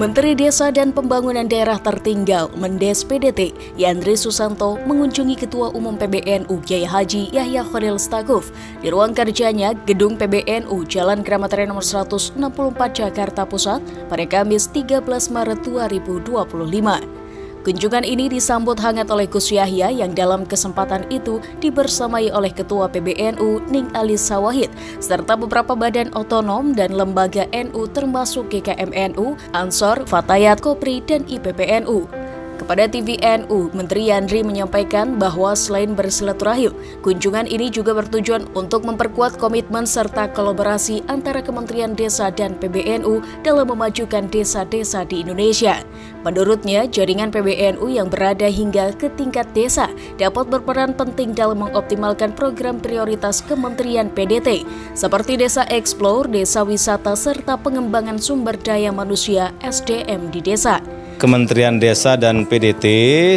Menteri Desa dan Pembangunan Daerah Tertinggal Mendes PDT Yandri Susanto mengunjungi Ketua Umum PBNU Kiai Haji Yahya Khalil Stakuf di ruang kerjanya Gedung PBNU Jalan Kramat Raya nomor 164 Jakarta Pusat pada Kamis 13 Maret 2025. Kunjungan ini disambut hangat oleh Gus Yahya yang dalam kesempatan itu dibersamai oleh Ketua PBNU Ning Alisa Wahid serta beberapa badan otonom dan lembaga NU termasuk GKMNU, Ansor, Fatayat, Kopri, dan IPPNU. Kepada TVNU, Menteri Yandri menyampaikan bahwa selain bersilaturahim, kunjungan ini juga bertujuan untuk memperkuat komitmen serta kolaborasi antara Kementerian Desa dan PBNU dalam memajukan desa-desa di Indonesia. Menurutnya, jaringan PBNU yang berada hingga ke tingkat desa dapat berperan penting dalam mengoptimalkan program prioritas Kementerian PDT, seperti Desa Explore, Desa Wisata, serta pengembangan sumber daya manusia SDM di desa. Kementerian Desa dan PDT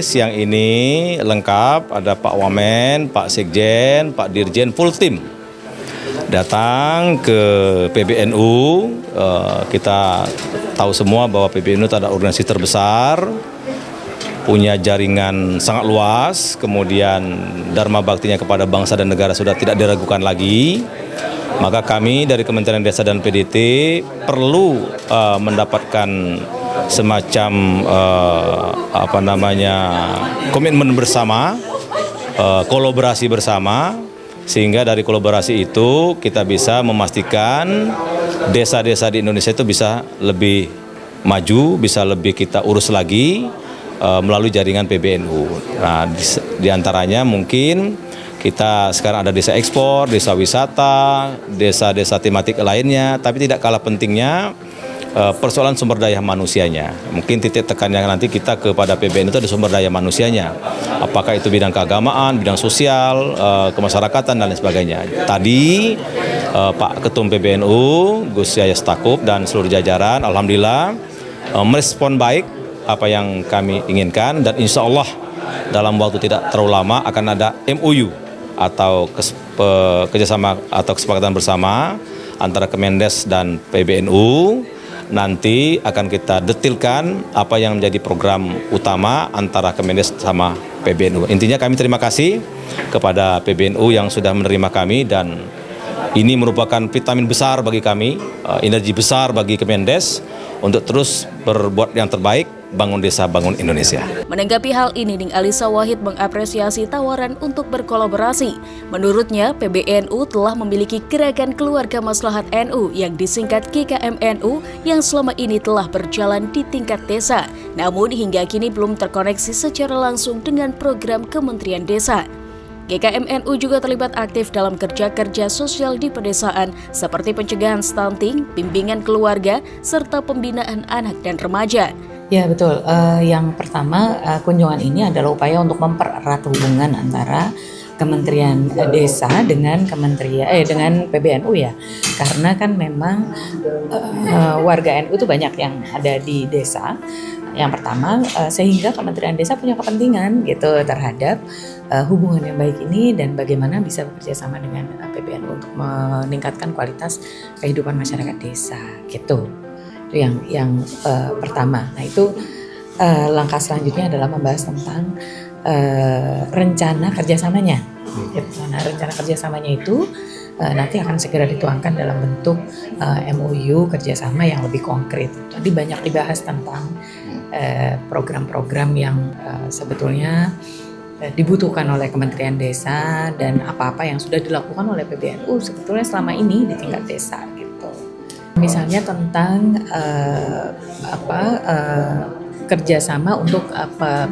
siang ini lengkap, ada Pak Wamen, Pak Sekjen, Pak Dirjen, full tim datang ke PBNU. Kita tahu semua bahwa PBNU itu adalah organisasi terbesar, punya jaringan sangat luas, kemudian dharma baktinya kepada bangsa dan negara sudah tidak diragukan lagi. Maka kami dari Kementerian Desa dan PDT perlu mendapatkan semacam komitmen bersama, kolaborasi bersama, sehingga dari kolaborasi itu kita bisa memastikan desa-desa di Indonesia itu bisa lebih maju, bisa lebih kita urus lagi melalui jaringan PBNU. Nah, di antaranya mungkin kita sekarang ada desa ekspor, desa wisata, desa-desa tematik lainnya, tapi tidak kalah pentingnya persoalan sumber daya manusianya. Mungkin titik tekannya nanti kita kepada PBNU itu ada sumber daya manusianya. Apakah itu bidang keagamaan, bidang sosial, kemasyarakatan, dan lain sebagainya. Tadi Pak Ketum PBNU, Gus Yahya Stakuf, dan seluruh jajaran, alhamdulillah merespon baik apa yang kami inginkan, dan insya Allah dalam waktu tidak terlalu lama akan ada MOU atau kerjasama atau kesepakatan bersama antara Kemendes dan PBNU. Nanti akan kita detilkan apa yang menjadi program utama antara Kemendes sama PBNU. Intinya kami terima kasih kepada PBNU yang sudah menerima kami, dan ini merupakan vitamin besar bagi kami, energi besar bagi Kemendes untuk terus berbuat yang terbaik, bangun desa, bangun Indonesia. Menanggapi hal ini, Ning Alisa Wahid mengapresiasi tawaran untuk berkolaborasi. Menurutnya, PBNU telah memiliki Gerakan Keluarga Maslahat NU yang disingkat GKMNU yang selama ini telah berjalan di tingkat desa, namun hingga kini belum terkoneksi secara langsung dengan program Kementerian Desa. GKMNU juga terlibat aktif dalam kerja-kerja sosial di pedesaan seperti pencegahan stunting, bimbingan keluarga, serta pembinaan anak dan remaja. Ya betul, yang pertama kunjungan ini adalah upaya untuk mempererat hubungan antara Kementerian Desa dengan dengan PBNU ya, karena kan memang warga NU itu banyak yang ada di desa. Yang pertama, sehingga Kementerian Desa punya kepentingan gitu terhadap hubungan yang baik ini dan bagaimana bisa bekerja sama dengan PBNU untuk meningkatkan kualitas kehidupan masyarakat desa gitu. Itu yang pertama. Nah itu langkah selanjutnya adalah membahas tentang rencana kerjasamanya. Nah rencana kerjasamanya itu nanti akan segera dituangkan dalam bentuk MOU kerjasama yang lebih konkret. Tadi banyak dibahas tentang program-program yang sebetulnya dibutuhkan oleh Kementerian Desa dan apa-apa yang sudah dilakukan oleh PBNU sebetulnya selama ini di tingkat desa gitu. Misalnya tentang kerjasama untuk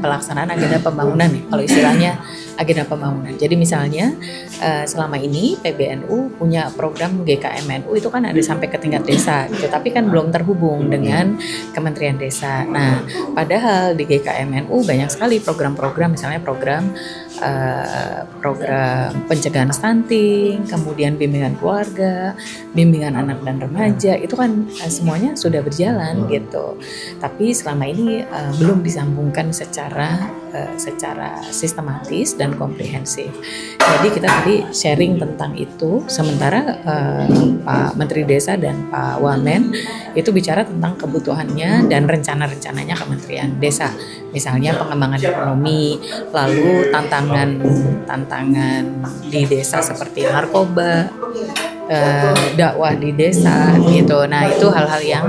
pelaksanaan agenda pembangunan ya, kalau istilahnya agenda pembangunan. Jadi misalnya selama ini PBNU punya program GKMNU itu kan ada sampai ke tingkat desa gitu, tapi kan belum terhubung dengan Kementerian Desa. Nah, padahal di GKMNU banyak sekali program-program, misalnya program pencegahan stunting, kemudian bimbingan keluarga, bimbingan anak dan remaja, itu kan semuanya sudah berjalan gitu. Tapi selama ini belum disambungkan secara secara sistematis dan komprehensif. Jadi kita tadi sharing tentang itu, sementara Pak Menteri Desa dan Pak Wamen itu bicara tentang kebutuhannya dan rencana-rencananya Kementerian Desa. Misalnya pengembangan ekonomi, lalu tantangan di desa seperti narkoba, dakwah di desa gitu. Nah, itu hal-hal yang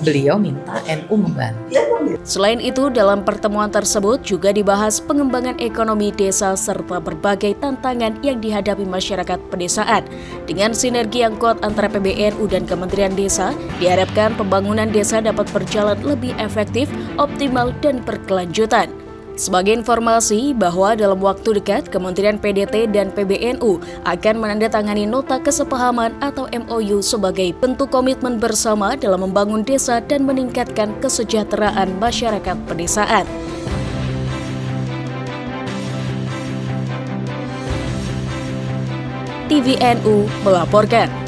beliau minta NU membantu. Selain itu, dalam pertemuan tersebut juga dibahas pengembangan ekonomi desa serta berbagai tantangan yang dihadapi masyarakat pedesaan. Dengan sinergi yang kuat antara PBNU dan Kementerian Desa, diharapkan pembangunan desa dapat berjalan lebih efektif, optimal, dan berkelanjutan. Sebagai informasi bahwa dalam waktu dekat, Kementerian PDT dan PBNU akan menandatangani nota kesepahaman atau MOU sebagai bentuk komitmen bersama dalam membangun desa dan meningkatkan kesejahteraan masyarakat pedesaan. TVNU melaporkan.